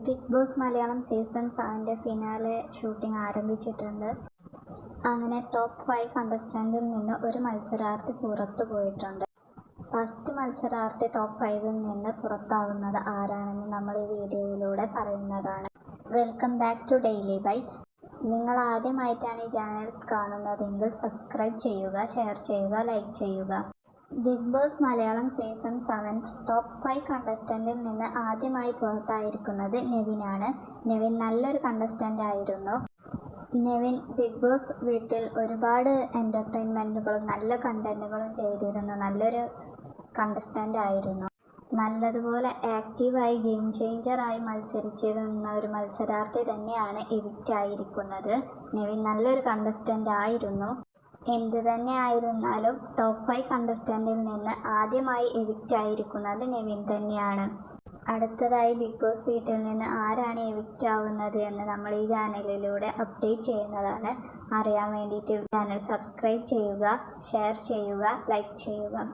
Big Boss Malayalam season 7 finale shooting ആരംഭിച്ചിട്ടുണ്ട്. അങ്ങനെ top 5 കണ്ടസ്റ്റന്റിൽ നിന്ന് ഒരു മത്സരാർത്ഥി പുറത്തു പോയിട്ടുണ്ട്. ഫസ്റ്റ് മത്സരാർത്ഥി ടോപ്പ് 5-ൽ നിന്ന് പുറത്താവുന്നത് ആരാണെന്ന് നമ്മൾ ഈ വീഡിയോയിലൂടെ പറയുന്നതാണ്. Welcome back to daily bytes. നിങ്ങൾ ആദ്യമായിട്ടാണ് ഈ ചാനൽ കാണുന്നതെങ്കിൽ സബ്സ്ക്രൈബ് ചെയ്യുക, ഷെയർ ചെയ്യുക, ലൈക്ക് ചെയ്യുക. Bigg Boss Malayalam season 7 top 5 കണ്ടസ്റ്റന്റിൽ നിന്ന് ആദ്യമായി പുറത്തായിരിക്കുന്നത് നെവിനാണ്. നെവിൻ നല്ലൊരു കണ്ടസ്റ്റന്റ് ആയിരുന്നു. നെവിൻ ബിഗ് ബോസ് വീട്ടിൽ ഒരുപാട് എൻ്റർടൈൻമെൻറ്റുകളും നല്ല കണ്ടന്റുകളും ചെയ്തിരുന്ന നല്ലൊരു കണ്ടസ്റ്റന്റ് ആയിരുന്നു. നല്ലതുപോലെ ആക്റ്റീവായി ഗെയിം ചേഞ്ചറായി മത്സരിച്ചിരുന്ന ഒരു മത്സരാർത്ഥി തന്നെയാണ് എവിക്റ്റ് ആയിരിക്കുന്നത്. നെവിൻ നല്ലൊരു കണ്ടസ്റ്റന്റ് ആയിരുന്നു. എന്ത് തന്നെ ആയിരുന്നാലും ടോപ്പ് 5 കണ്ടസ്റ്റന്റിൽ നിന്ന് ആദ്യമായി എവിക്റ്റ് ആയിരിക്കുന്നത് നെവിൻ തന്നെയാണ്. അടുത്തതായി ബിഗ് ബോസ് വീട്ടിൽ നിന്ന് ആരാണ് എവിക്റ്റ് ആവുന്നത് എന്ന് നമ്മൾ ഈ ചാനലിലൂടെ അപ്ഡേറ്റ് ചെയ്യുന്നതാണ്. അറിയാൻ വേണ്ടിയിട്ട് ചാനൽ സബ്സ്ക്രൈബ് ചെയ്യുക, ഷെയർ ചെയ്യുക, ലൈക്ക് ചെയ്യുക.